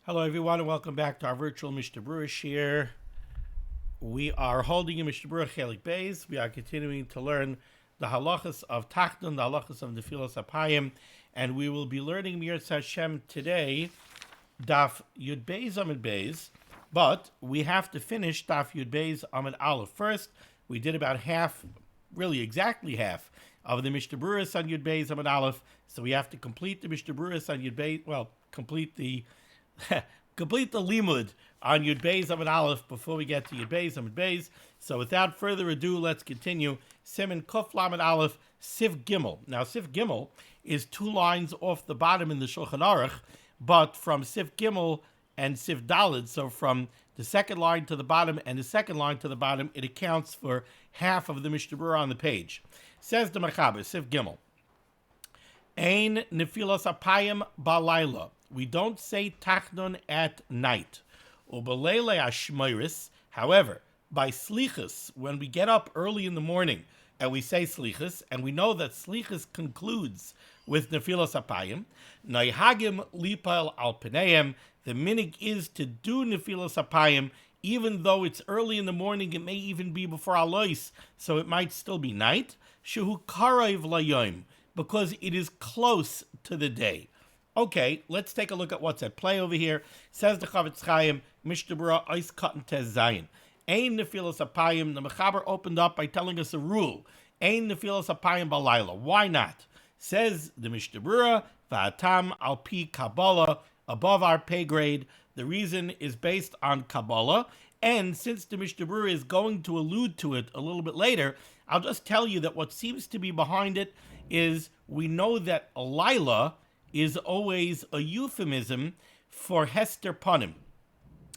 Hello, everyone, and welcome back to our virtual Mishnah Berurah shir. We are holding in Mishnah Berurah Chelik Beis. We are continuing to learn the halachos of Tachanun, the halachos of Nefilas Apayim, and we will be learning Mirz Hashem today, Daf Yud Beis Amud Beis, but we have to finish Daf Yud Beis Amud Aleph first. We did about half, really exactly half, of the Mishnah Berurah on Yud Beis Amud Aleph, so we have to complete the Mishnah Berurah on Yud Beis, complete the limud on Yud Beis Amud Aleph before we get to Yud Beis Amud Beis. So without further ado, let's continue. Siman Kuf Lamed Aleph Sif Gimel. Now Sif Gimel is 2 lines off the bottom in the Shulchan Aruch, but from Sif Gimel and Sif Daled, so from the second line to the bottom and the second line to the bottom, it accounts for half of the Mishnah Berurah on the page. Says the Mechaber, Sif Gimel. Ein Nefilas Apayim Ba'layla. We don't say Tachanun at night. Baalei Simchah. However, by slichus, when we get up early in the morning and we say slichus, and we know that slichus concludes with Nefilas Apayim, Noihagim Lipal Al Pneim. The minig is to do Nefilas Apayim, even though it's early in the morning. It may even be before Alois, so it might still be night. Shehu Karev Layom, because it is close to the day. Okay, let's take a look at what's at play over here. Says the Chavetz Chaim, Mishnah Berurah Ois Katan Tez Zayin. Ein Nefilas Apayim. The Mechaber opened up by telling us a rule. Ein Nefilas Apayim Balayla. Why not? Says the Mishnah Berurah, Va'atam Al Pi Kabbalah, above our pay grade. The reason is based on Kabbalah, and since the Mishnah Berurah is going to allude to it a little bit later, I'll just tell you that what seems to be behind it is we know that a Laila is always a euphemism for Hester Panim.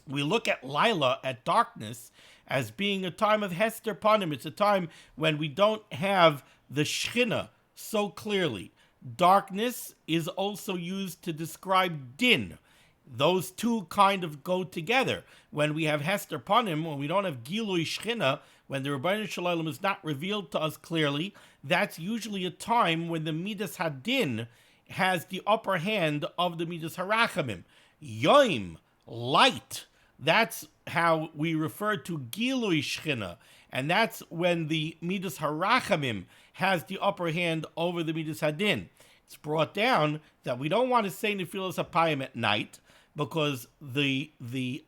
We look at Laila, at darkness, as being a time of Hester Panim. It's a time when we don't have the Shechina so clearly. Darkness is also used to describe din. Those two kind of go together. When we have Hester Panim, when we don't have Gilui Shechina, when the Rebbeinu Shalom is not revealed to us clearly, that's usually a time when the Midas Hadin has the upper hand of the Midas Harachamim. Yoim, light, that's how we refer to Gilui Shechina, and that's when the Midas Harachamim has the upper hand over the Midas Hadin. It's brought down that we don't want to say Nefilas Apayim at night, because the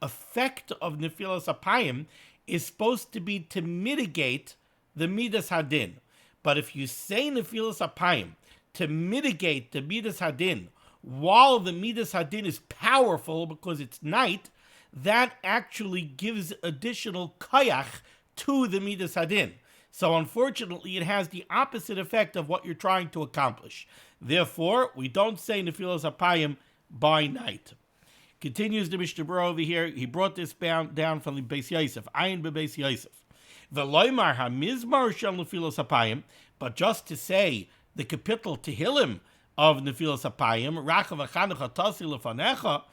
effect of Nefilas Apayim is supposed to be to mitigate the Midas Hadin. But if you say Nefilas Apayim to mitigate the Midas Hadin, while the Midas Hadin is powerful because it's night, that actually gives additional kayach to the Midas Hadin. So unfortunately, it has the opposite effect of what you're trying to accomplish. Therefore, we don't say Nefilas Apayim by night. Continues the Mishnah Berurah over here. He brought this down from the Beis Yosef, Ayin beBeis Yosef. V'loymar hamizmar shel Nefilas Apayim, but just to say the capital Tehillim of Nefilas Apayim, Rachav Achanecha Tasi Lefanecha,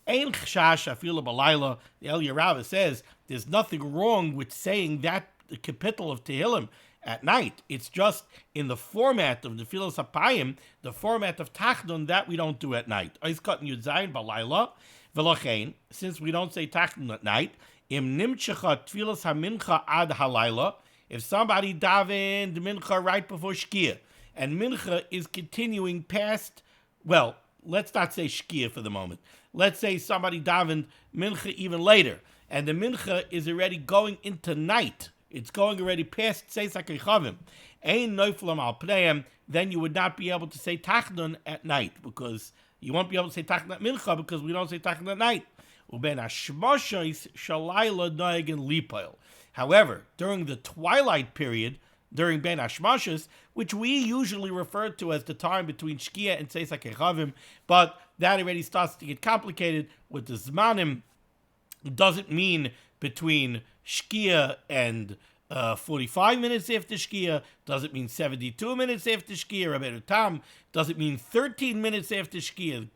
Ein Chashash Afilu Balayla. The El Yerava says there's nothing wrong with saying that the capital of Tehillim at night. It's just in the format of Nefilas Apayim, the format of Tachanun, that we don't do at night. Ois Katan Yud Zayin Balayla, V'lochein, since we don't say Tachanun at night, Im Nimtchecha Tfilas HaMincha Ad Halayla, if somebody davened Mincha right before Shkia, and Mincha is continuing past, well, let's not say Shkia for the moment. Let's say somebody davened Mincha even later, and the Mincha is already going into night. It's going already past Tzeis HaKechavim. Ein Neuflam Al Pneim, then you would not be able to say Tachanun at night, because you won't be able to say Tachanun at Mincha, because we don't say Tachanun at night. Uben Hashmashos Shalayla Noegen Lipoil. However, during the twilight period, during Ben Hashmashos, which we usually refer to as the time between Shkia and Tzeis HaKechavim, but that already starts to get complicated with the Zmanim. It doesn't mean between Shkia and 45 minutes after Shkia, doesn't mean 72 minutes after Shkia, Rabbeinu Tam, doesn't mean 13 minutes after Shkia,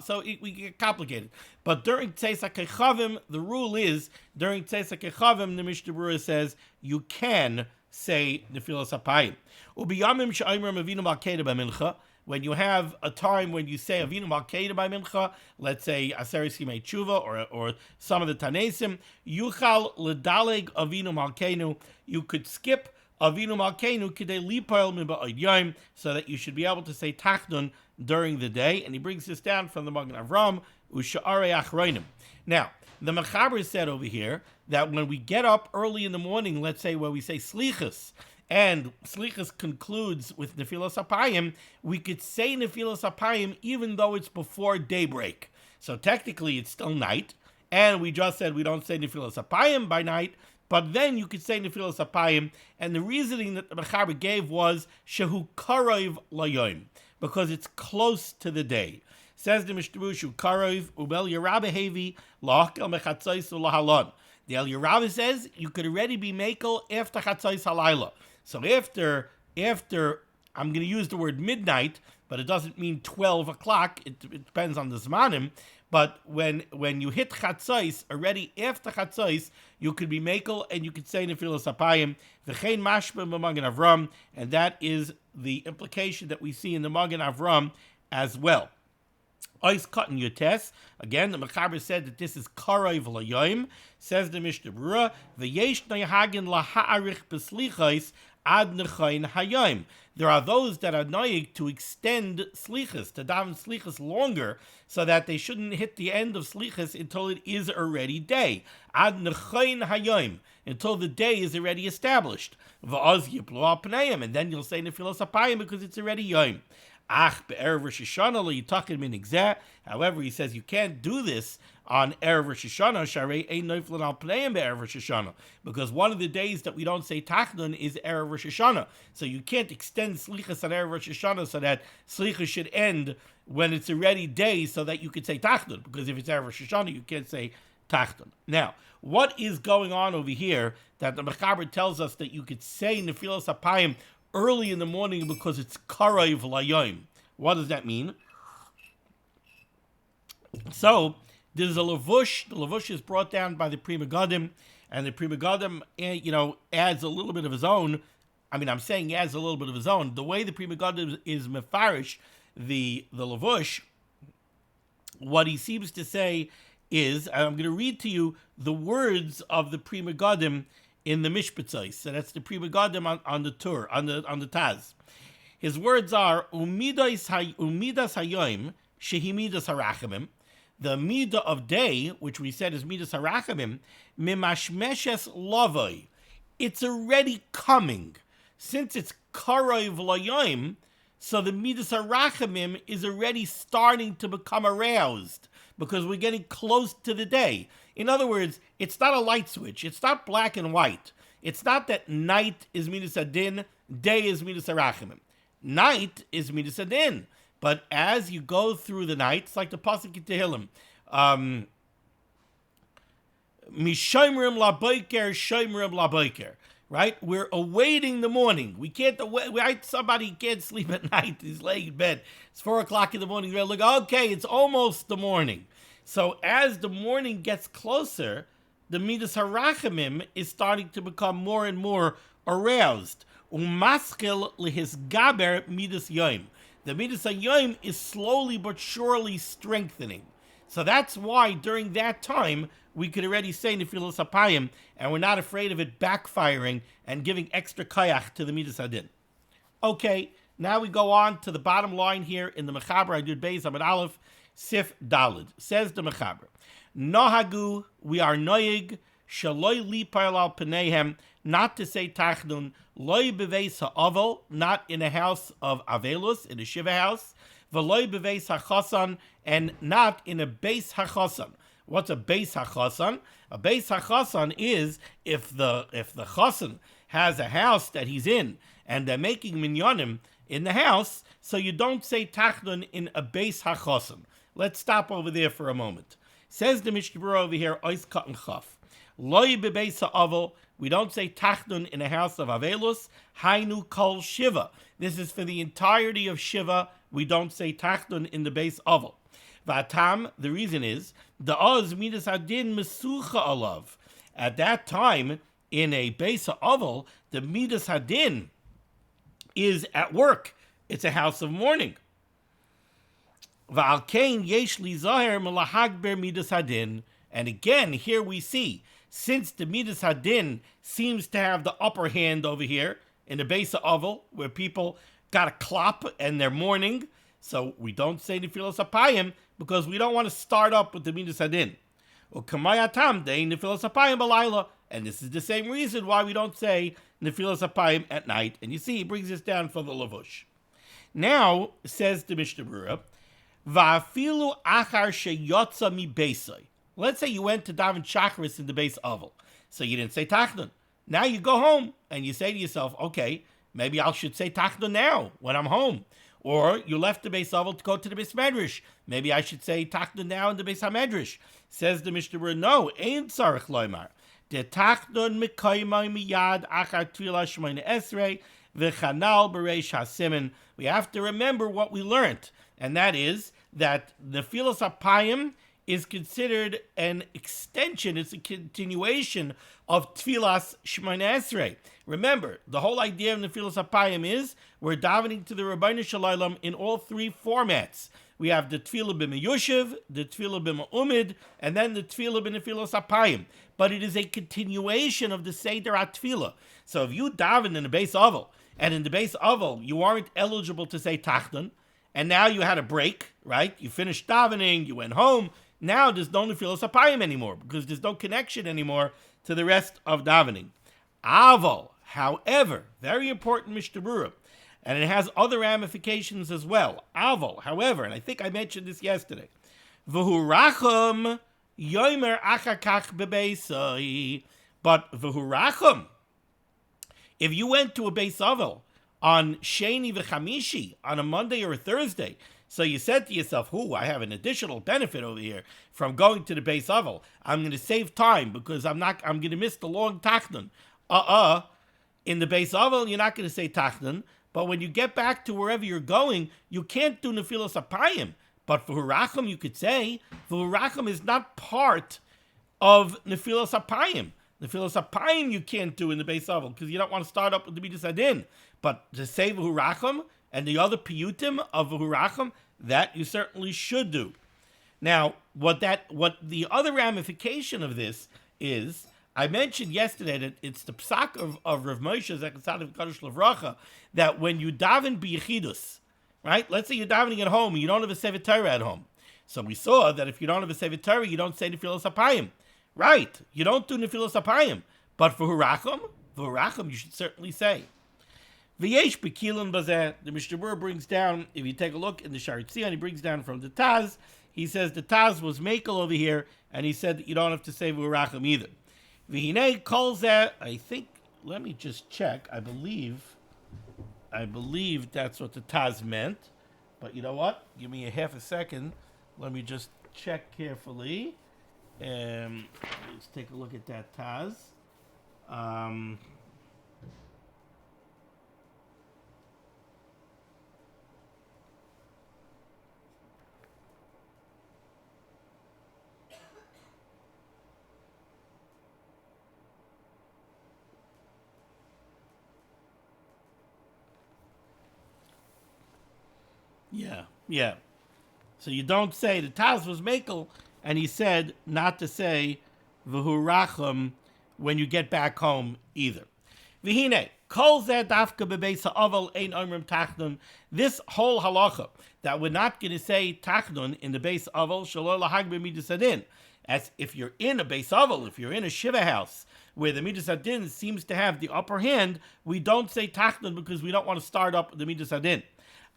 so we get complicated. But during Tzeis HaKechavim, the rule is, during Tzeis HaKechavim, the Mishnah Berurah says, you can say Nefilas Apayim. Ubiyamim she'omer Avinu Malkeinu b'mincha. When you have a time when you say Avinu Malkeinu by Mincha, let's say Aseres Yimei Tshuva or some of the Tanesim, Yuchal L'daleg Avinu Malkeinu, you could skip Avinu Malkeinu Kidei Lipoil Miba'od Yom, so that you should be able to say Tachanun during the day. And he brings this down from the Magen Avram, Usha'arei Achronim. Now, the Mechaber said over here that when we get up early in the morning, let's say where we say Slichas, and Slichas concludes with Nefilas Apayim, we could say Nefilas Apayim even though it's before daybreak. So technically it's still night, and we just said we don't say Nefilas Apayim by night, but then you could say Nefilas Apayim, and the reasoning that the Mechaber gave was Shehu Karov Layom, because it's close to the day. Says the Mishnah Berurah, Karov Ubel Yerabah Hevi La'akel Mechatzos Ulahalon. The El Yerabah says you could already be makel after Chatzos Halayla. So after I'm going to use the word midnight, but it doesn't mean 12 o'clock. It depends on the zmanim. But when you hit chatzos, already after chatzos, you could be makel and you could say Nefilas Apayim, v'chein mashma b'Magen Avram, and that is the implication that we see in the Magen Avram as well. Ois cotton yotes. Again, the Mechaber said that this is karov layoim. Says the Mishnah Berurah, v'yesh nehagin laha'arich b'slichos ad nechayin hayom. There are those that are noyig to extend slichas, to daven slichas longer, so that they shouldn't hit the end of slichas until it is already day. Ad nechayin hayom, until the day is already established. V'oz yiplu al pneim, and then you'll say Nefilas Apayim because it's already yom. Ach be'erev Rosh Hashanah lo yitakin min igzeh. However, he says you can't do this on Erev Rosh Hashanah, Sharei ein noiflin al pneim be'erev Rosh Hashanah, because one of the days that we don't say Tachanun is Erev Rosh Hashanah. So you can't extend Slichas on Erev Rosh Hashanah so that Slichas should end when it's already day so that you could say Tachanun, because if it's Erev Rosh Hashanah, you can't say Tachanun. Now, what is going on over here that the Mechaber tells us that you could say Nefilas Apayim early in the morning because it's karov layom? What does that mean? So there's a levush. The levush is brought down by the Pri Megadim, and the Pri Megadim, adds a little bit of his own. I mean, I'm saying he adds a little bit of his own. The way the Pri Megadim is mefarish the levush, what he seems to say is, and I'm going to read to you the words of the Pri Megadim in the Mishpatzos. So that's the Pri Megadim on the tour, on the Taz. His words are umidas hayoim shehi midas harachamim. The midah of day, which we said is midas harachamim, mimashmeshes lavoi. It's already coming. Since it's karov layoim, so the midas harachamim is already starting to become aroused because we're getting close to the day. In other words, it's not a light switch. It's not black and white. It's not that night is midas adin, day is midas harachamim. Night is midas adin. But as you go through the night, it's like the pasuk in Tehillim. Mishoimrim laboiker, shoimrim laboiker. Right? We're awaiting the morning. We can't await. Right? Somebody can't sleep at night. He's laying in bed. It's 4 o'clock in the morning. They're like, okay, it's almost the morning. So as the morning gets closer, the midas harachamim is starting to become more and more aroused. Umaskil lihisgaber midas yoim. The midas hayoim is slowly but surely strengthening. So that's why during that time we could already say Nefilas Apayim, and we're not afraid of it backfiring and giving extra kayach to the midas hadin. Okay, now we go on to the bottom line here in the Mechaber Adud Beis Amud Aleph Sif Dalid. Says the Mechaber, Nohagu, we are noyig, shaloi lipail al peneihem, not to say Tachanun, loi beveis ha'avel, not in a house of avelus, in a shiva house, v'loi beveis ha'chasan, and not in a beis ha'chasan. What's a beis ha'chasan? A beis ha'chasan is if the chasan has a house that he's in, and they're making minyanim in the house, so you don't say Tachanun in a beis ha'chasan. Let's stop over there for a moment. Says the Mishnah Berurah over here, Ois Kat and Chaf. Loi bebeis ha'avel, we don't say Tachanun in a house of avelus. Hainu kol shiva. This is for the entirety of shiva. We don't say Tachanun in the beis avel. Vatam, the reason is, the oz midas adin mesucha alav. At that time, in a beis ha'avel, The Midas Hadin is at work. It's a house of mourning. And again, here we see, since the Midas Hadin seems to have the upper hand over here in the base of Oval, where people got a klop and they're mourning, so we don't say Nefilas Apayim because we don't want to start up with the Midas Hadin. And this is the same reason why we don't say Nefilas Apayim at night. And you see, he brings this down from the Lavush. Now, says the Mishnah Berurah, Va'afilu achar sheyotza mi beisai. Let's say you went to daven Shacharis in the base oval, so you didn't say Tachanun. Now you go home and you say to yourself, okay, maybe I should say Tachanun now when I'm home. Or you left the base oval to go to the base medrash. Maybe I should say Tachanun now in the base hamedrash. Says the Mishnah Berurah, no, ein tzarich loymar. De Tachanun mikoymai miyad achar tefillah shmoyne esrei v'chanal b'reish ha-Siman. We have to remember what we learned, and that is that the Nefilas Apayim is considered an extension, it's a continuation of Tfilas Shemona Esrei. Remember, the whole idea of Nefilas Apayim is we're davening to the Rabbeinu Shalom in all three formats. We have the Tfilah b'meyushiv, the Tfilah b'ma'umid, and then the Tfilah b'Nefilas Apayim. But it is a continuation of the Seder HaTfilah. So if you daven in the base oval, and in the base oval you aren't eligible to say Tachanun, and now you had a break, right? You finished davening, you went home. Now there's no Nefilas Apayim anymore because there's no connection anymore to the rest of davening. Aval, however, very important Mishnah Berurah, and it has other ramifications as well. Aval, however, and I think I mentioned this yesterday, V'hu rachum yomer achakach bebeisai. But v'hu rachum, if you went to a Beis Avel on Sheni v'Chamishi, on a Monday or a Thursday, so you said to yourself, I have an additional benefit over here from going to the Beis Avel. I'm going to save time because I'm going to miss the long Tachanun. In the Beis Avel, you're not going to say Tachanun, but when you get back to wherever you're going, you can't do Nefilas Apayim. But for Hurachim, you could say, for Hurachim is not part of Nefilas Apayim. Nefilas Apayim you can't do in the Beis Avel because you don't want to start up with the Midas Hadin. But to say Hurachim and the other piyutim of Hurachim, that you certainly should do. Now, what the other ramification of this is, I mentioned yesterday that it's the psak of Rav Moshe Zekatzad Kadosh Levracha that when you daven b'yechidus, right? Let's say you're davening at home and you don't have a Sefer Torah at home. So we saw that if you don't have a Sefer Torah, you don't say Nefilas Apayim. Right, you don't do Nefilas Apayim. But for Hurachim, you should certainly say. V'yesh b'kilim bazeh, the Mishnah Berurah brings down, if you take a look in the Shari Tzion, he brings down from the Taz, he says the Taz was Mekel over here, and he said that you don't have to say V'urachim either. V'hinei calls that, I think, let me just check, I believe that's what the Taz meant, but you know what, give me a half a second, let me just check carefully, let's take a look at that Taz. Yeah. So you don't say, the Taz was Mekel, and he said not to say V'hurachim when you get back home either. V'hine, kol zeh dafka bebeis ha'aval ein omrim Tachanun. This whole halacha, that we're not going to say Tachanun in the base aval, shelo lahag b'midas hadin. As if you're in a base aval, if you're in a shiva house, where the midas hadin seems to have the upper hand, we don't say Tachanun because we don't want to start up the midas hadin.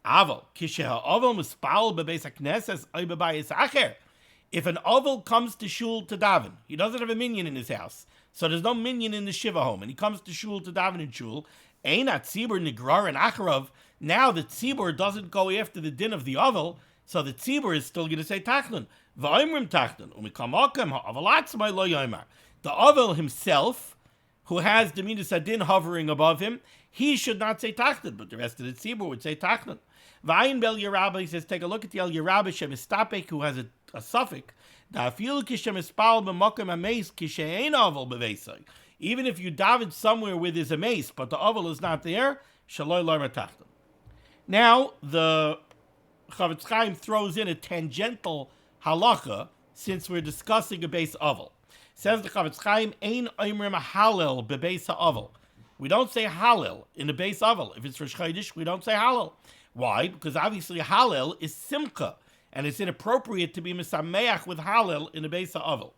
Aval, kisheha aval mispal bebeis hakneses oy bebayis acher. If an aval comes to Shul to daven, he doesn't have a minyan in his house, so there's no minyan in the shiva home, and he comes to Shul to daven in Shul, einat tzibur nigrar and acharav. Now the tzibur doesn't go after the din of the aval, so the tzibur is still going to say Tachanun. V'oimrim Tachanun, umikamakem ha'aval atzmai lo yomer. The aval himself, who has the midas hadin hovering above him, he should not say Tachanun, but the rest of the tzibur would say Tachanun. V'ayin bel Yerabah, he says, take a look at the El Yerabah Shemistapek, who has a suffix. If Even if you daven somewhere where there's a mace, but the oval is not there, shaloi loimer tachton. Now, the Chavetz Chaim throws in a tangential halacha, since we're discussing a base oval. Says the Chavetz Chaim, Ein oimrim halel bebeis ha'ovel. We don't say halel in the base oval. If it's Rosh Chodesh, we don't say halel. Why? Because obviously halel is simcha, and it's inappropriate to be misameach with halel in the base oval.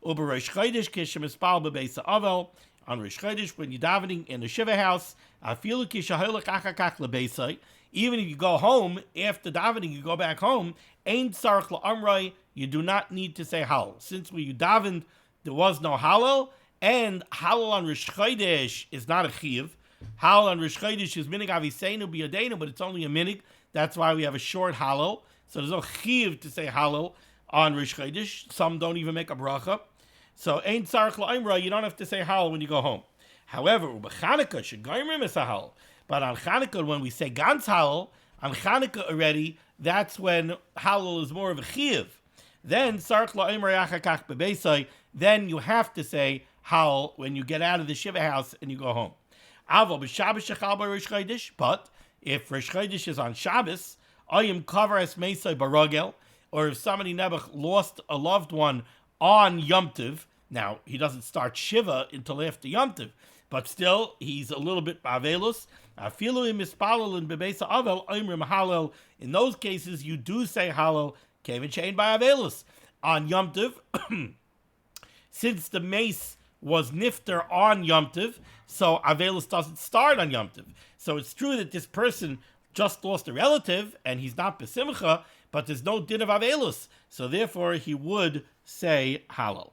Uber Rosh Chodesh kishem ispal bebeis ha'ovel. On Rosh Chodesh, when you're davening in the Shiva house, afilu kishaholach achakach lebeisai. Even if you go home after davening, you go back home. Ein tzarich la'amrei. You do not need to say halal. Since when you davened, there was no halal, and halal on Rosh Chodesh is not a chiyuv. Halal on Rosh Chodesh is minig aviseinu b'yadeinu, but it's only a minig. That's why we have a short halal. So there's no chiyuv to say halal on Rosh Chodesh. Some don't even make a bracha. So ein tzarich la'imra, you don't have to say halal when you go home. However, u'b'Chanukah shegoymrim is a halal. But on Chanukah, when we say gans halal, on Chanukah already, that's when halal is more of a chiyuv. Then then you have to say halal when you get out of the Shiva house and you go home. But if Rosh Chodesh is on Shabbos, or if somebody nebuch lost a loved one on Yom Tov, now he doesn't start Shiva until after Yom Tov, but still he's a little bit ba'avelus. In those cases, you do say halal. On Yom Tov, since the mace was nifter on Yom Tov, so Avelus doesn't start on Yom Tov. So it's true that this person just lost a relative and he's not besimcha, but there's no din of Avelus, so therefore he would say halal.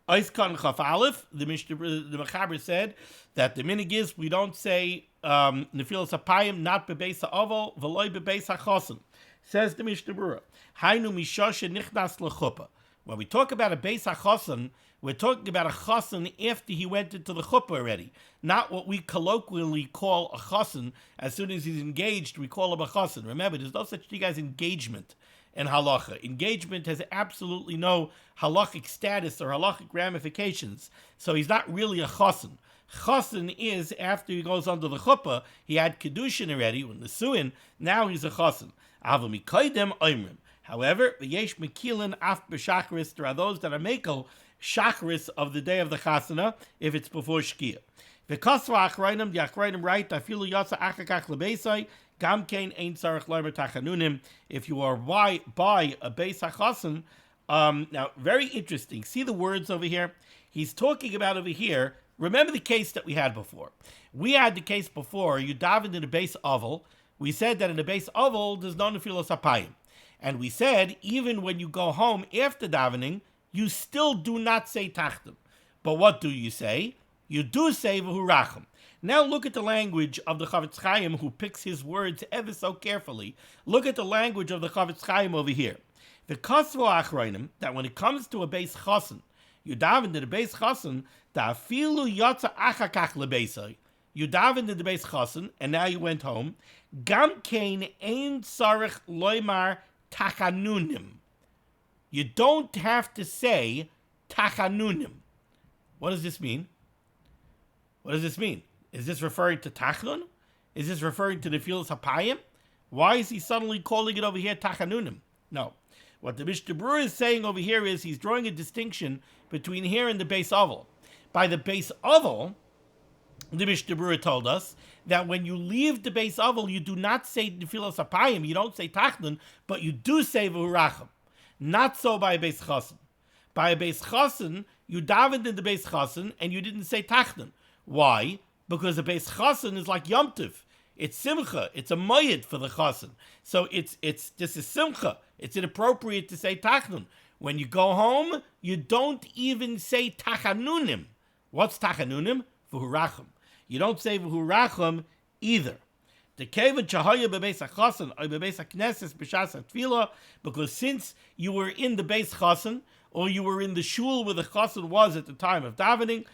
Oiskan Chaf Aleph, the Mechaber said that the minig is we don't say nefilas apayim not bebeis ha'ovel v'loy bebeis ha'chosen. Says the Mishnah Berurah, Hainu mishoshe nichnas lechuppah. When we talk about a beis hachosen, we're talking about a chosen after he went into the chuppah already, not what we colloquially call a chosen. As soon as he's engaged, we call him a chosen. Remember, there's no such thing as engagement in halacha. Engagement has absolutely no halachic status or halachic ramifications, so he's not really a chosen. Chosen is after he goes under the chuppah, he had kedushin already, when the suin, now he's a chosen. However, yesh mekilin af b'shachris, there are those that are mekel shachris of the day of the chasana if it's before shkia. V'kasva achrayim, the achrayim right, afilu yatsa achakach lebeisai, gam kein ein tzarich loimer tachanunim. If you are by a beis hachasan, now very interesting. See the words over here. He's talking about over here. Remember the case that we had before. We had the case before. You davened in the base oval. We said that in the base oval, there's no nefilas apayim. And we said, even when you go home after davening, you still do not say tachtim. But what do you say? You do say v'hurachim. Now look at the language of the Chavetz Chaim, who picks his words ever so carefully. Look at the language of the Chavetz Chaim over here. The kasvo achroinim, that when it comes to a base chasen, you daven in the base chasen, ta'afilu yatsa achakach lebeisai. You davened in the base chasen, and now you went home. Gam kein ein tzarich loimar tachanunim. You don't have to say tachanunim. What does this mean? What does this mean? Is this referring to Tachanun? Is this referring to the nefilas hapayim? Why is he suddenly calling it over here tachanunim? No. What the Mishnah Berurah is saying over here is he's drawing a distinction between here and the base oval. By the base oval, the Mishnah Berurah told us that when you leave the base oval, you do not say nefilas hapayim, you don't say tachanun, but you do say v'hurachim. Not so by a base chasen. By a base chasen, you davened in the base chasen and you didn't say tachanun. Why? Because the base chasen is like Yom Tov. It's simcha. It's a moyed for the chasen. So this is simcha. It's inappropriate to say tachanun. When you go home, you don't even say tachanunim. What's tachanunim? V'hurachim. You don't say v'hurachim either. The kevan chahaya bebeis hachasen or bebeis hakneses b'shas hatfila, because since you were in the base chasen or you were in the shul where the chasen was at the time of davening,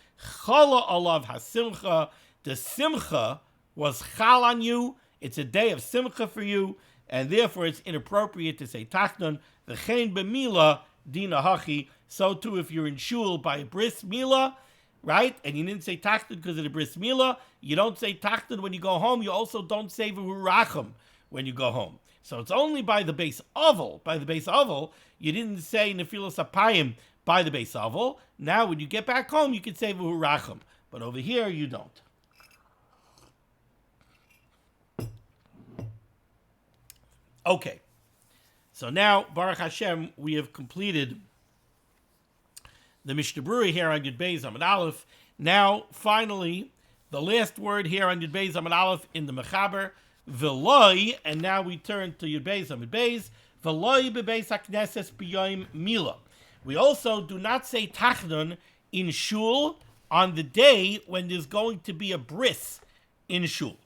chala alav hasimcha. The simcha was chal on you. It's a day of simcha for you, and therefore it's inappropriate to say tachanun. V'chein b'mila dina hachi. So too, if you're in shul by Bris Mila, right? And you didn't say Tachanun because of the Bris Mila. You don't say Tachanun when you go home. You also don't say V'hurachim when you go home. So it's only by the base oval. By the base oval, you didn't say Nefilas Apayim by the base oval. Now, when you get back home, you can say V'hurachim. But over here, you don't. Okay. So now, Baruch Hashem, we have completed the Mishnah Berurah here on Yud Beis Amud Aleph. Now, finally, the last word here on Yud Beis Amud Aleph in the Mechaber, V'loi, and now we turn to Yud Beis Amud Beis, V'loi bebeis hakneses b'yom Mila. We also do not say Tachanun in Shul on the day when there's going to be a bris in Shul.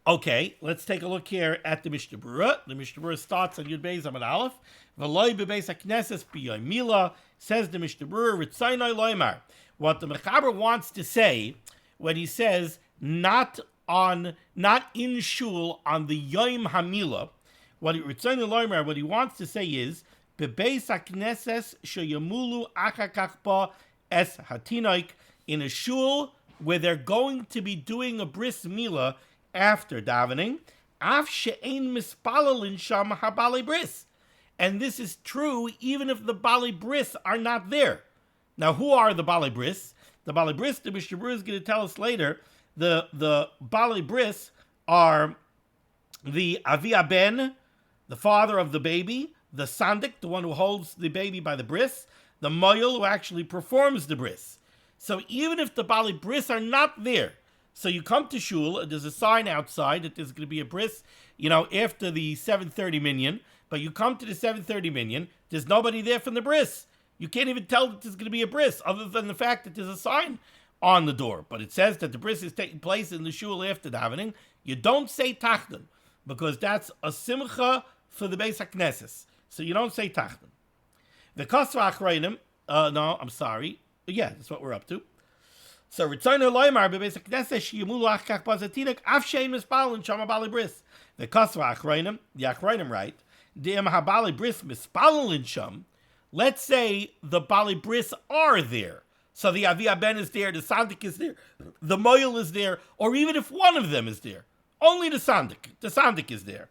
Okay, let's take a look here at the Mishnah Berurah. The Mishnah Berurah starts on Yud Beis Amud Aleph. V'loi bebeis hakneses b'yom Mila, says the Mishnah Berurah, Ritzaynoi loymar. What the Mechaber wants to say when he says not in Shul on the Yom HaMila, what he wants to say is bebeis hakneses sheyamulu achakach ba es hatinoik, in a shul where they're going to be doing a Bris Mila after davening, af she'ein mispalelin sham haBaalei Bris. And this is true even if the Baalei Bris are not there. Now, who are the Baalei Bris? The Baalei Bris, the Mishnah Berurah is going to tell us later, the Baalei Bris are the Avi Ben, the father of the baby, the Sandik, the one who holds the baby by the bris, the Moyel, who actually performs the bris. So even if the Baalei Bris are not there, so you come to Shul, there's a sign outside that there's going to be a bris, after the 7:30 minyan, but you come to the 7:30 minyan, there's nobody there from the bris. You can't even tell that there's going to be a bris, other than the fact that there's a sign on the door. But it says that the bris is taking place in the Shul after davening. You don't say Tachanun, because that's a simcha for the Beis HaKnesses. So you don't say Tachanun. The Kasva Achrayim, no, I'm sorry. Yeah, that's what we're up to. So Ritzaynoi loymar bebeis hakneses sheyamulu achakach ba zatinik af she'ein mispalelin sham haBaalei Bris. The Kasva Achrayim, the Achrayim write, De'em haBaalei Bris mispalelin sham. Let's say the Baalei Bris are there. So the Avi Ben is there, the Sandik is there, the Moyel is there, or even if one of them is there, only the Sandik is there.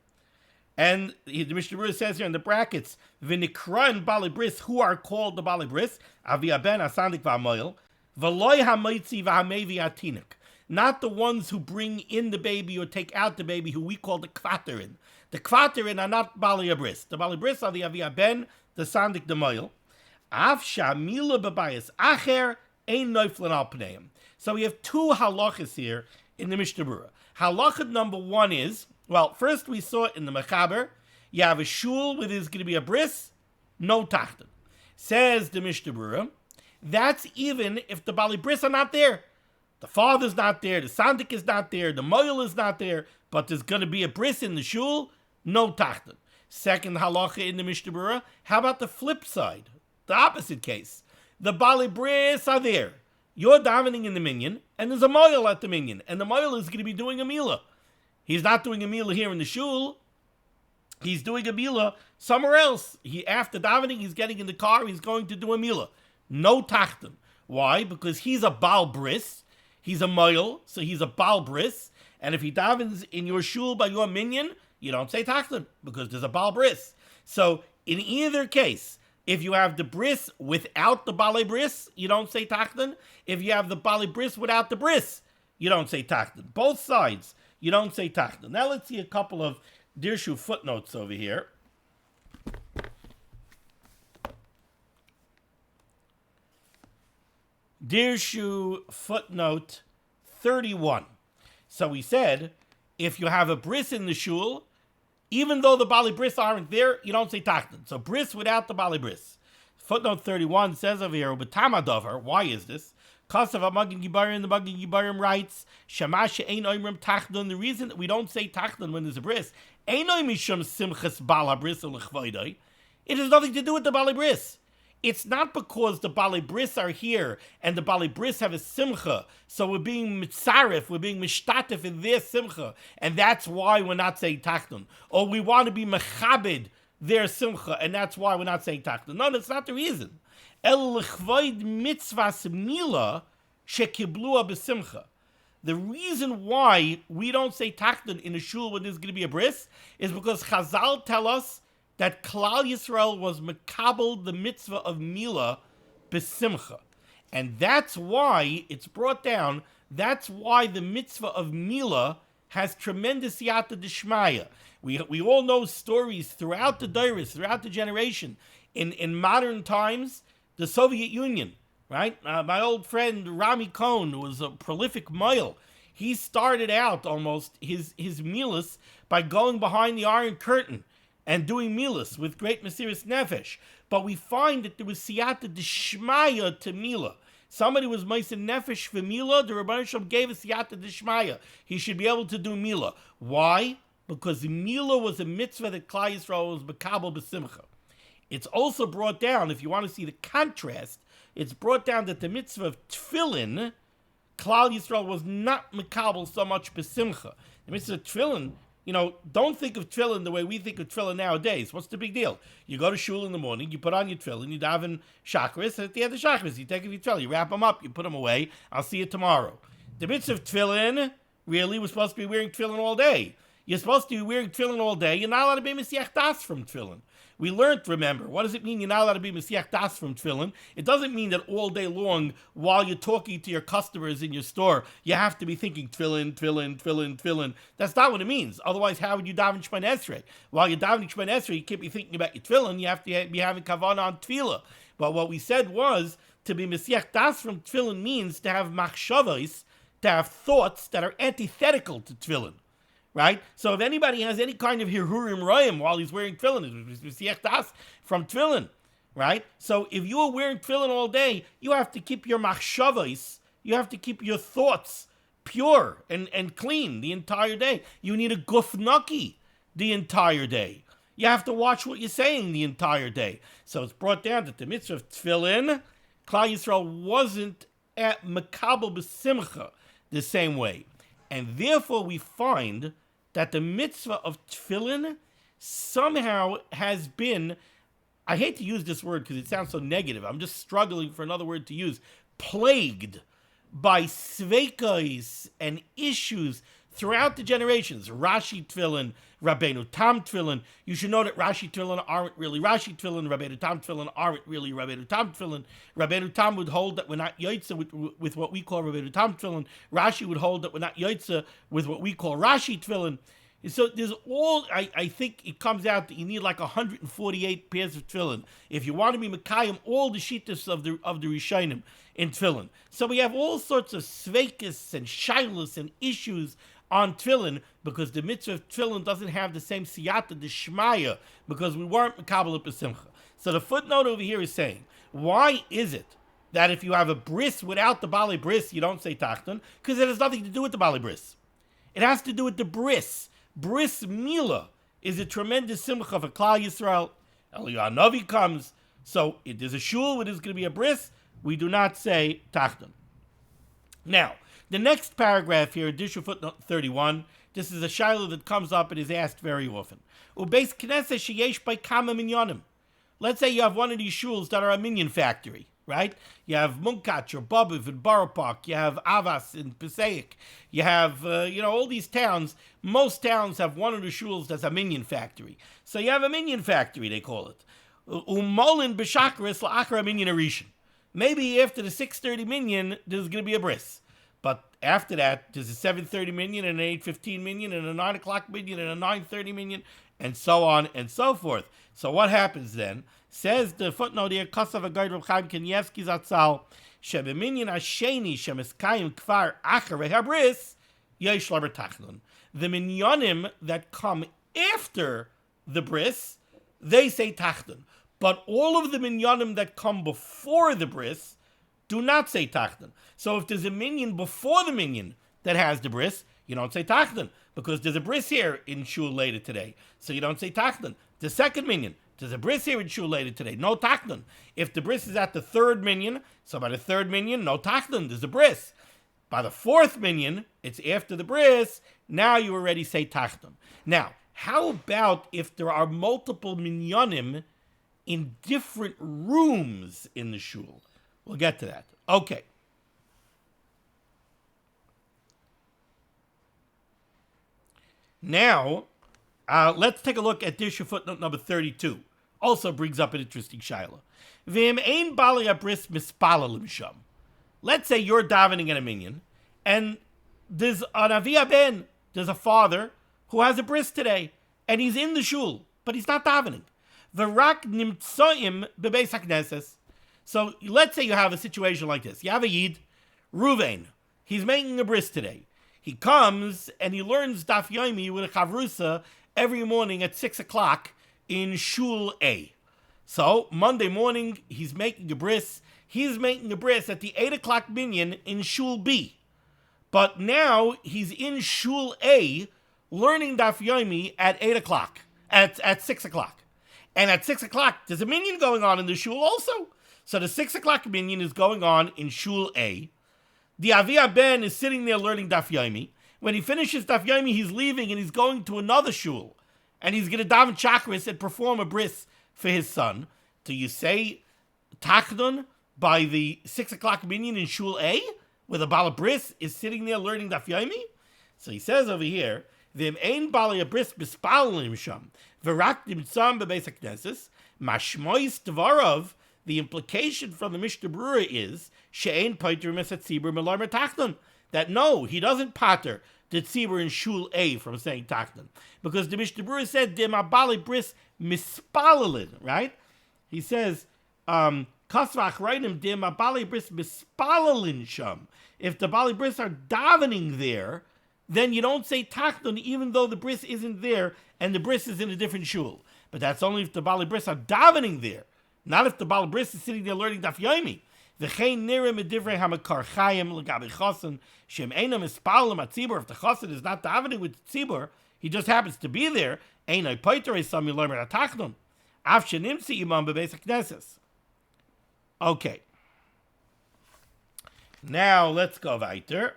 And the Mishnah Berurah says here in the brackets, V'nikran Baalei Bris, who are called the Baalei Bris, Avi Ben, Sandik, V'Moyel, V'loi ha'moitzi v'ha'mevi ha'tinik. Not the ones who bring in the baby or take out the baby, who we call the kvaterin. The kvaterin are not Baalei Bris. The Baalei Bris are the Avi Ben, the Sandik, the Moyel. Av shamila b'bayis acher ein noiflin al pneim. So we have two halachos here in the Mishnah Berurah. Halacha number one is, well, first we saw it in the Mechaber, you have a shul where there's going to be a bris, no Tachanun. Says the Mishnah Berurah, that's even if the Baalei Bris are not there. The father's not there, the Sandik is not there, the Moyel is not there, but there's going to be a bris in the shul, no Tachanun. Second halacha in the Mishnah Berurah, how about the flip side? The opposite case. The Baalei Bris are there. You're davening in the minyan, and there's a Moyel at the minyan, and the Moyel is going to be doing a Mila. He's not doing a Mila here in the Shul. He's doing a Mila somewhere else. After davening, he's getting in the car, he's going to do a Mila. No Tachanun. Why? Because he's a Baalei Bris. He's a Moyel, so he's a Baalei Bris. And if he davens in your Shul by your minyan, you don't say Tachanun, because there's a Baalei Bris. So in either case, if you have the bris without the Baalei Bris, you don't say Tachanun. If you have the Baalei Bris without the bris, you don't say Tachanun. Both sides, you don't say Tachanun. Now let's see a couple of Dirshu footnotes over here. Dirshu footnote 31. So we said, if you have a bris in the shul, even though the Baalei Bris aren't there, you don't say Tachanun. So bris without the Baalei Bris. Footnote 31 says over here, B'tamadover, why is this? Kasav HaMagin Gibarim, the Magin Gibarim writes, Shema she'ein oimrim Tachanun. The reason that we don't say Tachanun when there's a bris, ein mishum simchas Baalei Bris u'lechvoidoi. It has nothing to do with the Baalei Bris. It's not because the Baalei Bris are here and the Baalei Bris have a simcha, so we're being mitzaref, we're being mishtatif in their simcha, and that's why we're not saying Tachanun. Or we want to be mechabed their simcha, and that's why we're not saying Tachanun. No, that's not the reason. El lechvoid mitzvahs mila shekiblua besimcha. The reason why we don't say Tachanun in a shul when there's going to be a bris is because Chazal tell us that Klal Yisrael was makabel the mitzvah of Mila besimcha. And that's why it's brought down, that's why the mitzvah of Mila has tremendous yata d'shmaya. We all know stories throughout the Dirshu, throughout the generation. In modern times, the Soviet Union, right? My old friend Rami Cohn, who was a prolific moil, he started out almost his milas by going behind the Iron Curtain and doing milas with great Mesiris Nefesh. But we find that there was siyata d'shmaya to Mila. Somebody was Meisen Nefesh for Mila, the Rebbeinu Shalom gave a siyata d'shmaya. He should be able to do Mila. Why? Because Mila was a mitzvah that Klal Yisrael was makabel b'simcha. It's also brought down, if you want to see the contrast, it's brought down that the mitzvah of tefillin, Klal Yisrael was not makabel so much b'simcha. The mitzvah of tefillin, don't think of tefillin the way we think of tefillin nowadays. What's the big deal? You go to shul in the morning, you put on your tefillin, you daven shachris, and at the end of shachris, you take off your tefillin, you wrap them up, you put them away, I'll see you tomorrow. The mitzvah of tefillin, really, we're supposed to be wearing tefillin all day. You're supposed to be wearing tefillin all day, you're not allowed to be mesiach das from tefillin. We learned, remember, what does it mean you're not allowed to be mesiach das from tefillin? It doesn't mean that all day long, while you're talking to your customers in your store, you have to be thinking tefillin, tefillin, tefillin, tefillin. That's not what it means. Otherwise, how would you daven Shemon Esrei? While you're davening Shemon Esrei, you can't be thinking about your tefillin. You have to be having kavanah on tefillah. But what we said was, to be mesiach das from tefillin means to have machshavos, to have thoughts that are antithetical to tefillin. Right? So if anybody has any kind of hirhurim royim while he's wearing tefillin, it's mesiach das from tefillin. Right? So if you are wearing tefillin all day, you have to keep your machshavos, you have to keep your thoughts pure and clean the entire day. You need a gufnaki the entire day. You have to watch what you're saying the entire day. So it's brought down that the mitzvah of tefillin, Klal Yisrael wasn't at makabel b'simcha the same way. And therefore we find that the mitzvah of tefillin somehow has been, I hate to use this word because it sounds so negative, I'm just struggling for another word to use, plagued by sveikos and issues throughout the generations. Rashi tefillin, Rabbeinu Tam tefillin. You should know that Rashi tefillin aren't really Rashi tefillin, Rabbeinu Tam tefillin aren't really Rabbeinu Tam tefillin. Rabbeinu Tam would hold that we're not yotze with what we call Rabbeinu Tam tefillin. Rashi would hold that we're not yotze with what we call Rashi tefillin. So there's I think it comes out that you need like 148 pairs of tefillin if you want to be Mekayim all the shittas of the Rishonim in tefillin. So we have all sorts of sveikas and shilas and issues on tefillin because the mitzvah of tefillin doesn't have the same siyata d'shmaya because we weren't mekabel b'simcha. So the footnote over here is saying, why is it that if you have a bris without the Baalei bris, you don't say Tachanun? Because it has nothing to do with the Baalei bris. It has to do with the bris. Bris Mila is a tremendous simcha for Klal Yisrael. Eliyahu Navi comes. So if there's a shul where there's going to be a bris, we do not say Tachanun. Now, the next paragraph here, Dirshu footnote 31, this is a shiloh that comes up and is asked very often. Ubeis knesset sheyesh by kama minyanim. Let's say you have one of these shuls that are a minyan factory, right? You have Munkach or Bobiv in Borough Park. You have Avas in Passaic. You have, all these towns. Most towns have one of the shuls that's a minyan factory. So you have a minyan factory, they call it. Umolin b'shakris la'achar minyan arishin. Maybe after the 6:30 minyan, there's going to be a bris. But after that, there's a 7:30 minyan and an 8:15 minyan and a 9 o'clock minyan and a 9:30 minyan, and so on and so forth. So what happens then? Says the footnote here, Kasav Agayr Reb Chaim Kanievsky Zatzal, Shebeminyan Hasheni Shemeskayim Kfar Acher Habris Yesh Laber Tachanun. The minyanim that come after the bris, they say Tachanun. But all of the minyanim that come before the bris do not say Tachanun. So if there's a minyan before the minyan that has the bris, you don't say Tachanun, because there's a bris here in Shul later today. So you don't say Tachanun. The second minyan, there's a bris here in Shul later today, no Tachanun. If the bris is at the third minyan, so by the third minyan, no Tachanun, there's a bris. By the fourth minyan, it's after the bris, now you already say Tachanun. Now, how about if there are multiple minyanim in different rooms in the shul. We'll get to that. Okay. Now, let's take a look at Dirshu footnote number 32. Also brings up an interesting shaila. V'im ein Baalei Bris Mila sham. Let's say you're davening in a minyan, and there's an Avia Ben, there's a father who has a bris today, and he's in the shul, but he's not davening. V'rak nimtsoim bebeis hakneses. So let's say you have a situation like this. You have a Yid, Ruvain. He's making a bris today. He comes and he learns Daf Yomi with a Chavrusa every morning at 6 o'clock in Shul A. So Monday morning, he's making a bris. He's making a bris at the 8 o'clock minyan in Shul B. But now he's in Shul A learning Daf Yomi at 8 o'clock, at 6 o'clock. And at 6 o'clock, there's a minyan going on in the Shul also. So the 6 o'clock minyan is going on in Shul A. The Avia Ben is sitting there learning Daf Yomi. When he finishes Daf Yomi, he's leaving and he's going to another shul. And he's going to daven chakras and perform a bris for his son. Do you say Tachanun by the 6 o'clock minyan in Shul A, where the Baalei Bris is sitting there learning Daf Yomi? So he says over here, V'im ein Baalei Bris mispalim sham, v'rak nimtzam bebeis hakneses, mashmois dvarav. The implication from the Mishnah Berurah is she'ein pater mesat tzibur melar Tachanun, that no, he doesn't pater the tzibur in Shul A from saying Tachanun, because the Mishnah Berurah said dem Baalei Bris mispalelin, right? He says kasvach reinim dem Baalei Bris mispalelin sham. If the Baalei Bris are davening there, then you don't say Tachanun even though the bris isn't there and the bris is in a different shul. But that's only if the Baalei Bris are davening there. Not if the Baalei Bris is sitting there learning Daf Yomi. V'chein nireh medivrei hamakar chayim l'gabi chasen shem einam ispalim atzibur. If the chasen is not davening with the tzibur, he just happens to be there. Einay poiterei sami lomer Tachanun. Af shenimtzi imam bebeis hakneses. Okay. Now let's go weiter.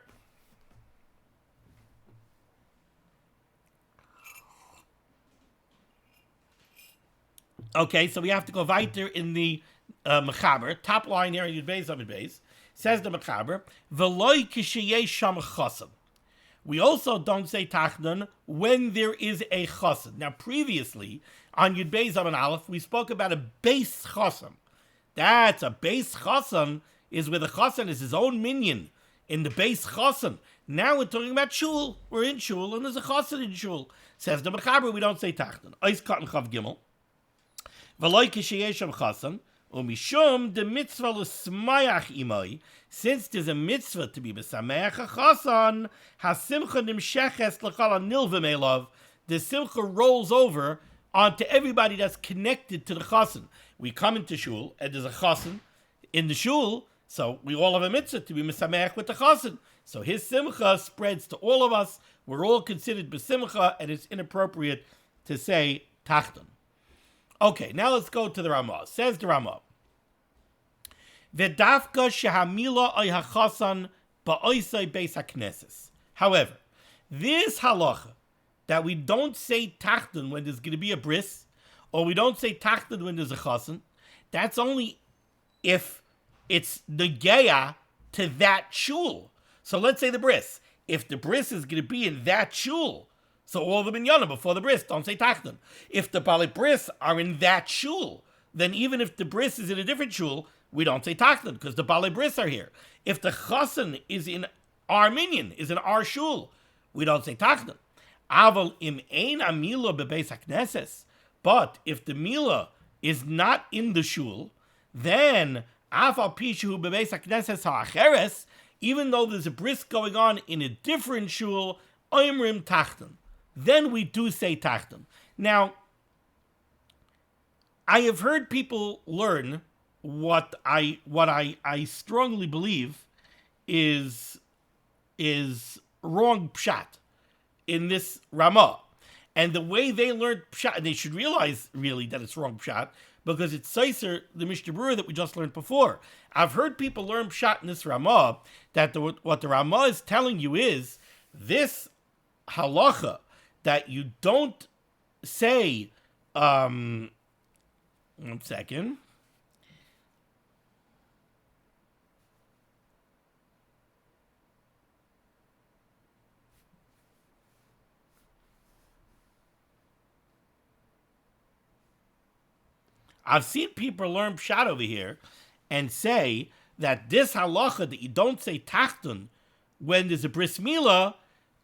Okay, so we have to go weiter in the Mechaber. Top line here in Yud Beis Amud Beis says the Mechaber, "V'loi kisheyesh sham chasen." We also don't say Tachanun when there is a chasen. Now, previously on Yud Beis Amud Aleph, we spoke about a base chasen. That's a base chasen is where the chasen is his own minyan in the base chasen. Now we're talking about shul. We're in shul and there's a chasen in shul. Says the Mechaber, we don't say Tachanun. Ois Katan Chav Gimel. V'loi kisheyesh sham chasen. Umishum the mitzvah l'smayach imoi, since there's a mitzvah to be b'sameach a chasan, hasimcha nimsheches l'chal nilvim elav, the simcha rolls over onto everybody that's connected to the chasan. We come into shul and there's a chasan in the shul, so we all have a mitzvah to be b'sameach with the chasan. So his simcha spreads to all of us. We're all considered b'simcha, and it's inappropriate to say Tachanun. Okay, now let's go to the Ramah. Says the Ramah, "V'dafka shehamila oy hachasan ba'oisai beis hakneses." However, this halacha that we don't say Tachanun when there's going to be a bris, or we don't say Tachanun when there's a chasan, that's only if it's negeya to that shul. So let's say the bris. If the bris is going to be in that shul, so all the minyanim before the bris don't say Tachanun. If the Baalei Bris are in that shul, then even if the bris is in a different shul, we don't say Tachanun because the Baalei Bris are here. If the chasen is in our minyan, is in our shul, we don't say Tachanun. Aval im ein amila bebeis hakneses. But if the mila is not in the shul, then afal pishu bebeis hakneses ha'acheres, even though there's a bris going on in a different shul, oimrim Tachanun. Then we do say Tachanun. Now, I have heard people learn what I strongly believe is wrong pshat in this Ramah. And the way they learned pshat, and they should realize really that it's wrong pshat, because it's Seiser, the Mishnah Berurah that we just learned before. I've heard people learn pshat in this Ramah, that what the Ramah is telling you is this halacha, that you don't say One second. I've seen people learn pshat over here and say that this halacha that you don't say Tachanun when there's a Bris Mila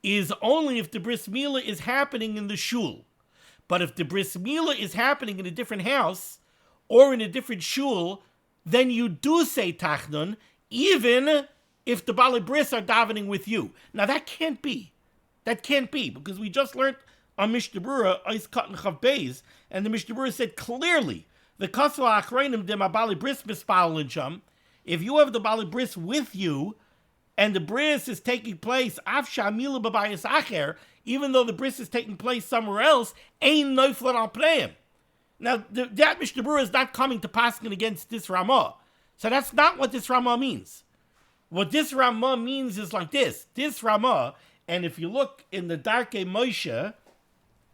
is only if the Bris Mila is happening in the Shul. But if the Bris Mila is happening in a different house or in a different Shul, then you do say Tachanun, even if the Baalei Bris are davening with you. Now that can't be. That can't be, because we just learned on Mishnah Berurah, Eis Katan Chav Beis, and the Mishnah Berurah said clearly, the Kasva Achreinim dem Baalei Bris mispalelin sham. If you have the Baalei Bris with you, and the bris is taking place, Av Shamila B'Bayis Acher, even though the bris is taking place somewhere else, Ein Neufler Al Pneim. Now, that Mishnah Berurah is not coming to Paskin against this Ramah. So that's not what this Ramah means. What this Ramah means is like this. This Ramah, and if you look in the Darkei Moshe,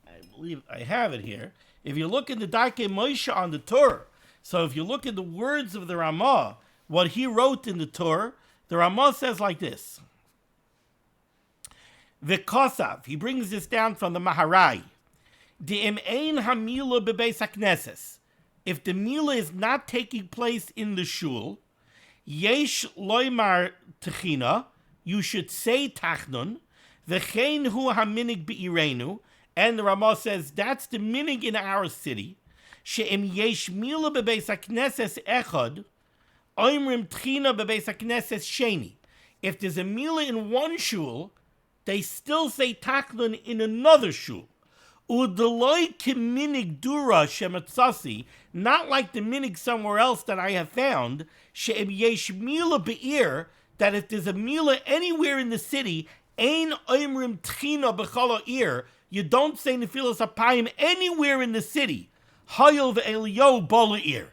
I believe I have it here. If you look in the Darkei Moshe on the Torah, so if you look at the words of the Ramah, what he wrote in the Torah, the Ramah says like this. V'kosav, he brings this down from the Maharai. De'im ein hamila bebeis hakneses. If the mila is not taking place in the shul, yesh loymar techina, you should say Tachanun. V'chein hu haminig be'irenu, and the Ramah says that's the minig in our city. She'im yesh mila bebeis hakneses echad, oimrim techina bebeis hakneses sheni. If there's a mila in one shul, they still say Tachanun in another shul. Udeloi kiminig dura shematzasi, not like the minig somewhere else that I have found. She'em yesh mila be'ir, that if there's a mila anywhere in the city, ein oimrim tchina b'chol ir, you don't say nefilas apayim anywhere in the city. Hayil ve'elio bola'ir,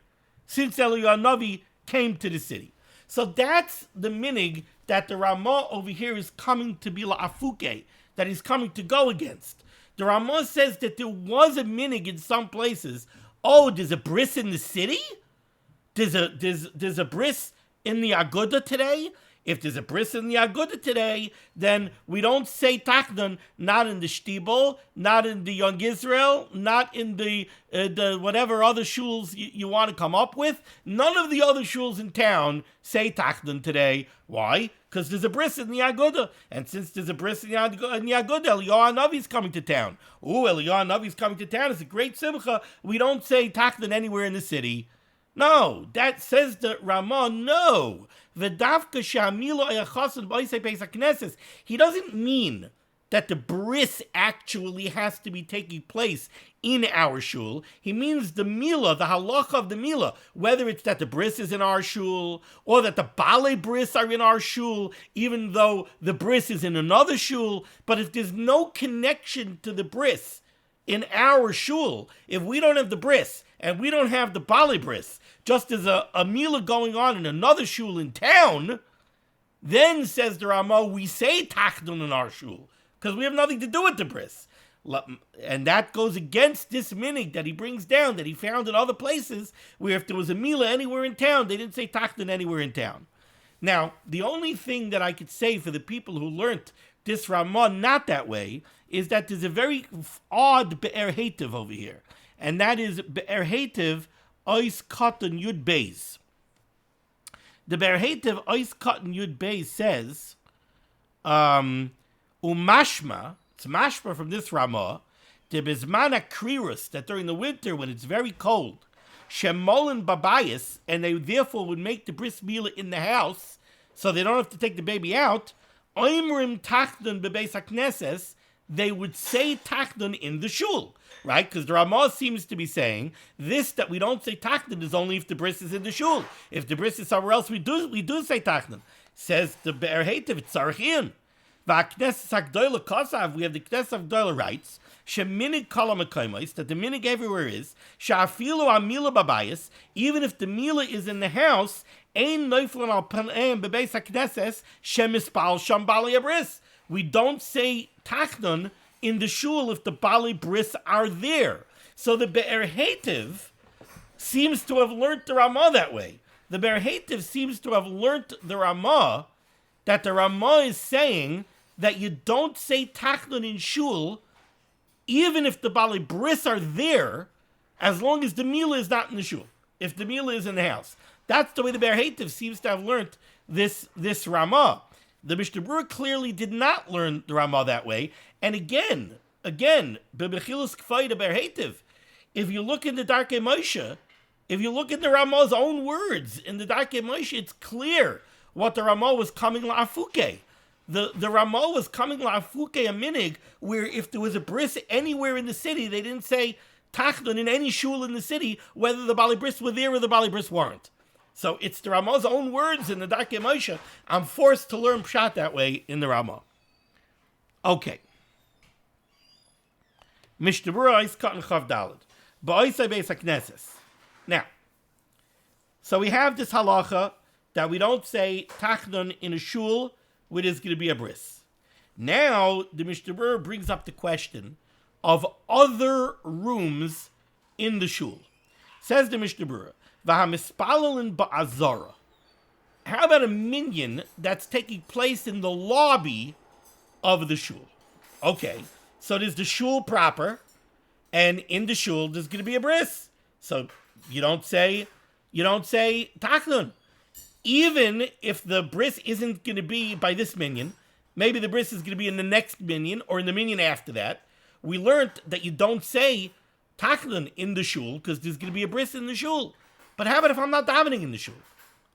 since Eliyahu Navi came to the city. So that's the minig that the Ramah over here is coming to be la'afuke, that he's coming to go against. The Ramah says that there was a minig in some places. Oh, there's a bris in the city? There's a bris in the Aguda today? If there's a bris in the Aguda today, then we don't say Tachanun, not in the Shtibel, not in the Young Israel, not in the whatever other shuls you want to come up with. None of the other shuls in town say Tachanun today. Why? Because there's a bris in the Aguda. And since there's a bris in the Aguda, Eliyahu Navi's coming to town. Ooh, Eliyahu Navi's coming to town. It's a great simcha. We don't say Tachanun anywhere in the city. No, that says the Ramah, no. He doesn't mean that the bris actually has to be taking place in our shul. He means the mila, the halacha of the mila, whether it's that the bris is in our shul or that the Baalei Bris are in our shul, even though the bris is in another shul. But if there's no connection to the bris in our shul, if we don't have the bris and we don't have the Baalei Bris, just as a mila going on in another shul in town, then, says the Ramah, we say Tachanun in our shul, because we have nothing to do with the bris. And that goes against this minig that he brings down, that he found in other places, where if there was a mila anywhere in town, they didn't say Tachanun anywhere in town. Now, the only thing that I could say for the people who learnt this Ramah not that way, is that there's a very odd Be'er Hativ over here. And that is Be'er Hativ Ois Katan Yud Beis. The Be'er Hativ Ois Katan Yud Beis says, Umashma, it's mashma from this Ramah, the Bizmana Krirus, that during the winter when it's very cold, Shemolin Babayis, and they therefore would make the Bris Mila in the house, so they don't have to take the baby out, Oimrim Tachanun Bebeis HaKnesses, they would say Tachanun in the shul, right? Because the Ramah seems to be saying this, that we don't say Tachanun is only if the bris is in the shul. If the bris is somewhere else, we do say Tachanun. Says the Be'er Hativ, it's Tzarchian. V'aknesses hakdoila kosav, we have the Knesses Hakdoila rights, sheminig kol ha'mekoimos, that the minig everywhere is, sha'afilu ha'mila babayis, even if the mila is in the house, ein neuflin al paneim bebeis haknesses, shemispal sham Baalei Bris. We don't say Tachanun in the shul if the Baalei Bris are there. So the Be'er Hativ seems to have learnt the Ramah that way. The Berurah seems to have learnt the Ramah, that the Ramah is saying that you don't say Tachanun in Shul, even if the Baalei Bris are there, as long as the Mila is not in the Shul, if the Mila is in the house. That's the way the Berurah seems to have learnt this Ramah. The Mishnah Berurah clearly did not learn the Ramah that way. And again, B'Bechilus K'fay the Berurah, if you look in the Darkei Moshe, if you look at the Ramah's own words in the Darkei Moshe, it's clear what the Ramah was coming la'afuke. The Ramah was coming la'afuke a minig, where if there was a bris anywhere in the city, they didn't say Tachanun in any shul in the city, whether the Baalei Bris were there or the Baalei Bris weren't. So it's the Ramah's own words in the Darkei Moshe. I'm forced to learn Pshat that way in the Ramah. Okay. Mishnah Berurah is cut in Chav Daled. Ba'osei beis hakneses. Now, so we have this halacha that we don't say Tachanun in a shul where there's going to be a bris. Now, the Mishnah Berurah brings up the question of other rooms in the shul. Says the Mishnah Berurah, V'hamispalelin ba'azara. How about a minyan that's taking place in the lobby of the shul? Okay, so there's the shul proper, and in the shul there's going to be a bris. So you don't say Tachanun. Even if the bris isn't going to be by this minyan, maybe the bris is going to be in the next minyan or in the minyan after that. We learned that you don't say Tachanun in the shul because there's going to be a bris in the shul. But how about if I'm not davening in the shul?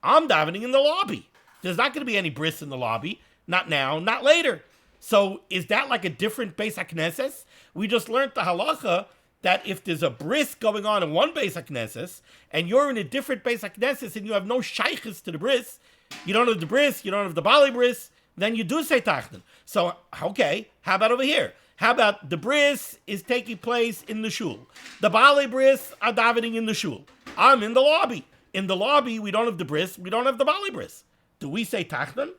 I'm davening in the lobby. There's not going to be any bris in the lobby. Not now, not later. So is that like a different Beis HaKnesses? We just learned the halacha that if there's a bris going on in one Beis HaKnesses and you're in a different Beis HaKnesses and you have no shaykhs to the bris, you don't have the bris, you don't have the Baalei Bris, then you do say Tachanun. So, okay, how about over here? How about the bris is taking place in the shul? The Baalei Bris are davening in the shul. I'm in the lobby. In the lobby, we don't have the bris, we don't have the Baalei Bris. Do we say Tachanun?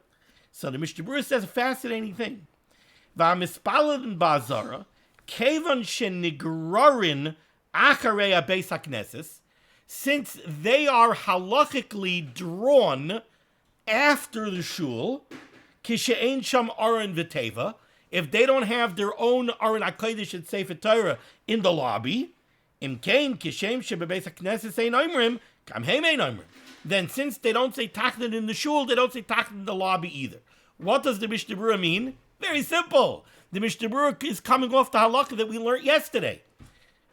So the Mishnah Berurah says a fascinating thing. V'hamispalelin ba'azara, kevan shenigrarin acharei Beis HaKnesses, since they are halachically drawn after the shul, kishe'ein sham aron v'teva, if they don't have their own aron hakodesh and sefer Torah in the lobby, imkein kishem shebebeis HaKnesses ein oimrim, kam heim ein oimrim. Then since they don't say Tachanun in the shul, they don't say Tachanun in the lobby either. What does the Mishnah Berurah mean? Very simple. The Mishnah Berurah is coming off the halakha that we learned yesterday.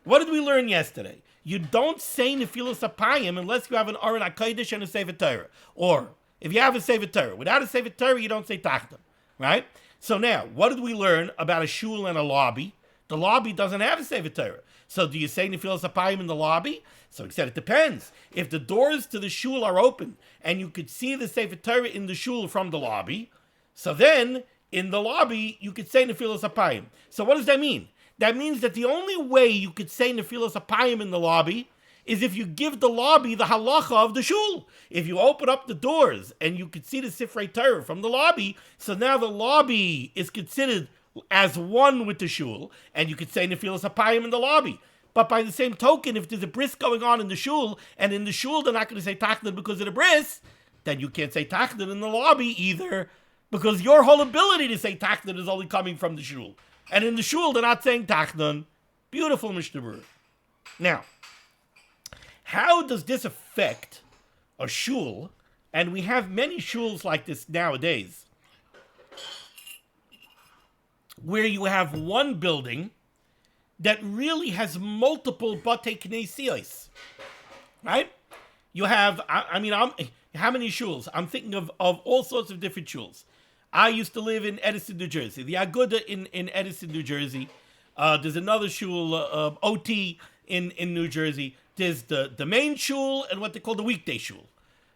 What did we learn yesterday? You don't say Nefilas Apayim unless you have an Aron HaKodesh and a Sefer Torah. Or, if you have a Sefer Torah. Without a Sefer Torah, you don't say Tachanun. Right? So now, what did we learn about a shul and a lobby? The lobby doesn't have a Sefer Torah. So do you say Nefilas Apayim in the lobby? So he said it depends. If the doors to the shul are open and you could see the Sefer Torah in the shul from the lobby, so then in the lobby you could say Nefilas Apayim. So what does that mean? That means that the only way you could say Nefilas Apayim in the lobby is if you give the lobby the halacha of the shul. If you open up the doors and you could see the Sifrei Torah from the lobby, so now the lobby is considered as one with the shul, and you could say Nefilas Apayim in the lobby. But by the same token, if there's a bris going on in the shul, and in the shul they're not going to say Tachanun because of the bris, then you can't say Tachanun in the lobby either, because your whole ability to say Tachanun is only coming from the shul. And in the shul, they're not saying Tachanun. Beautiful Mishnah Berurah. Now, how does this affect a shul? And we have many shuls like this nowadays, where you have one building that really has multiple batei knesiyos, right? You have, how many shuls? I'm thinking of all sorts of different shuls. I used to live in Edison, New Jersey. The Aguda in Edison, New Jersey. There's another shul, OT in New Jersey. There's the main shul and what they call the weekday shul.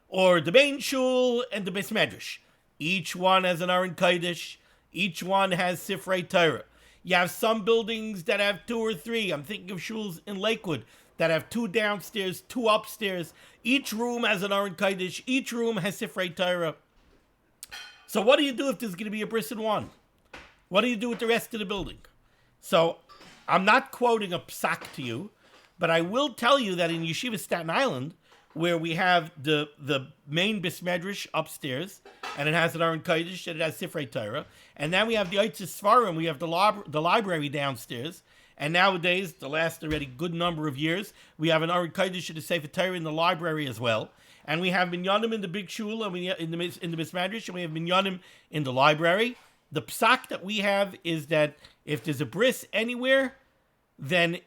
Or the main shul and the Beis Medrash. Each one has an Aron Kodesh. Each one has Sifrei Torah. You have some buildings that have 2 or 3. I'm thinking of shuls in Lakewood that have 2 downstairs, 2 upstairs. Each room has an Aron Kodesh. Each room has Sifrei Torah. So what do you do if there's going to be a bris in one? What do you do with the rest of the building? So I'm not quoting a psak to you, But I will tell you that in Yeshiva Staten Island, where we have the main Bris Medrash upstairs, and it has an Aron Kodesh, and it has Sifrei Torah, and then we have the Eitzes Svarim, we have the library downstairs, and nowadays, the last already good number of years, we have an Aron Kodesh and a Sefer Torah in the library as well, and we have minyanim in the big shul, and in the Bris Medrash, and we have minyanim in the library. The psak that we have is that if there's a bris anywhere, then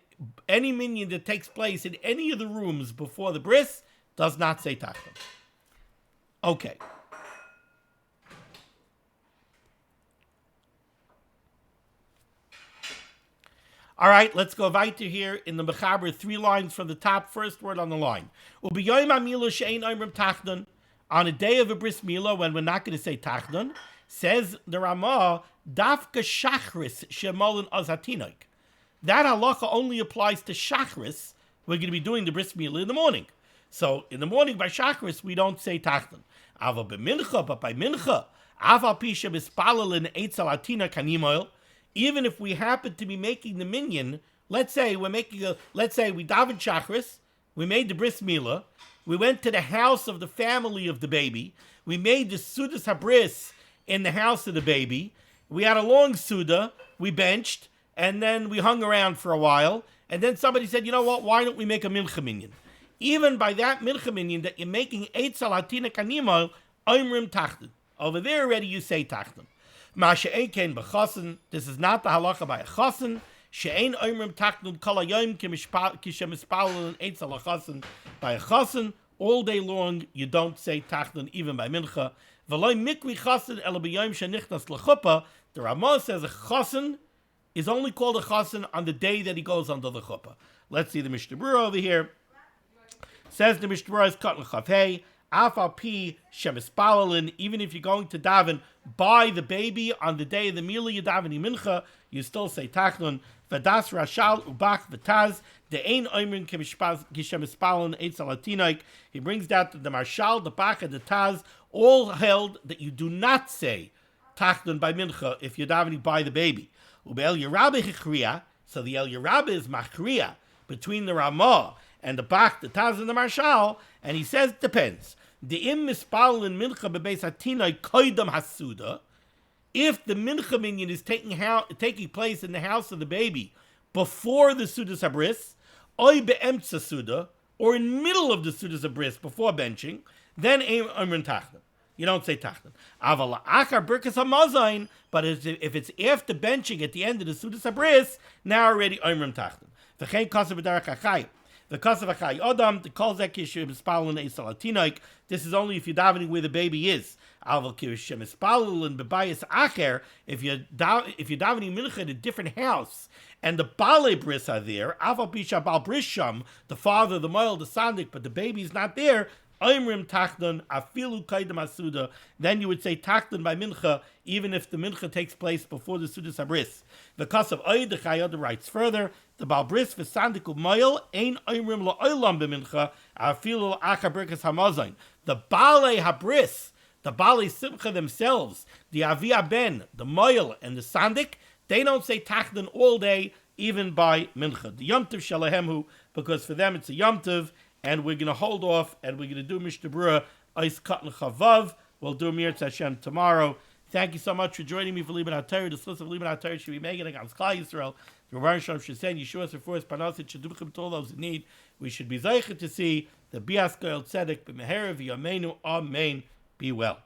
any minyan that takes place in any of the rooms before the bris does not say Tachanun. Okay. All right, let's go weiter here in the Mechaber, 3 lines from the top, first word on the line. On a day of a Bris Mila, when we're not going to say Tachanun, says the Ramah, Dafka Shachris Shemolin Azatinoik. That halacha only applies to Shachris. We're going to be doing the Bris Mila in the morning. So in the morning by Shachris, we don't say Tachanun. Ava b'mincha, but by Mincha, Ava pisha b'spalelin eitzel atina kanimoil. Even if we happen to be making the minyan, let's say we daven Shachris, we made the Bris Mila, we went to the house of the family of the baby, we made the Sudas HaBris in the house of the baby, we had a long Suda, we benched, and then we hung around for a while, and then somebody said, you know what, why don't we make a Mincha minyan? Even by that Mincha minyan that you're making Eitzel Hatina Kanimol, Oimrim Tachanun. Over there already you say Tachanun. Masha Eikein b'chasen, this is not the halacha by a chasen. She'ein Oimrim Tachanun kol hayoim k'shemispalel Eitzel HaChasen. By a chasen, all day long you don't say Tachanun, even by Mincha. V'loi mikri chasen ela b'yoim shenichnas l'chuppah. The Ramah says a chasen is only called a chasen on the day that he goes under the chuppah. Let's see the Mishnah Berurah over here. Says the Mishnah Berurah is cut l'chavhei, afal pi shemispalelin, even if you're going to daven by the baby on the day of the Mila, you daven mincha, you still say Tachanun. V'das rashal ubach v'taz, de'ein oimrin k'shemispalelin eitzel atinaik. He brings that the marshal, the bach, and the taz all held that you do not say Tachanun by mincha if you're davening by the baby. Ube'el Yerabeh chichriya, so the El Yerabeh is machriya between the Ramah and the Bach, the Taz, and the Marshal, and he says it depends. The im mispal in mincha bebeis hatinai koidam hasuda. If the mincha minyan is taking place in the house of the baby before the Sudas HaBris, oy be'emtza suda, or in middle of the Sudas HaBris before benching, then Amrin Tachanun. You don't say Tachanun. Aval achar birkas hamazayin, but if it's after benching at the end of the Sudas HaBris, now already Amrin Tachanun. V'chein kasav b'darach achayim. The kasav achay adam, the kol zek yishem espalun eisal atinoik. This is only if you're davening where the baby is. Aval kishem espalun bebayis acher. If you're davening mincha in a different house, and the Baalei Bris are there, aval pisha bal bris sham, the father, the male, the sandik, but the baby's not there. Oimrim Tachanun afilu kaidam asuda. Then you would say Tachanun by mincha, even if the mincha takes place before the Sudas HaBris. The kasav oid the Chayada writes further. The Balbris v'sandik u'moyel ein oimrim la'olam b'mincha afilu achar birkas hamazayin. The Baalei HaBris, the Baalei Simchah themselves, the Avia Ben, the moyel, and the sandik, they don't say Tachanun all day, even by mincha. The Yom Tov shalahemhu, because for them it's a Yom Tov, and we're going to hold off, and we're going to do Mishnah Berurah Eis Katan Chavav. We'll do Mirz Hashem tomorrow. Thank you so much for joining me for limud HaTorah. The source of limud HaTorah should be making against Klal Yisrael. The Rebbeinu Shalom should send Yeshua for us, Parnasit Shadduchim to all those in need. We should be zeichet to see the Bias Goel Tzedek B'Meher V'Yameinu. Amen. Be well.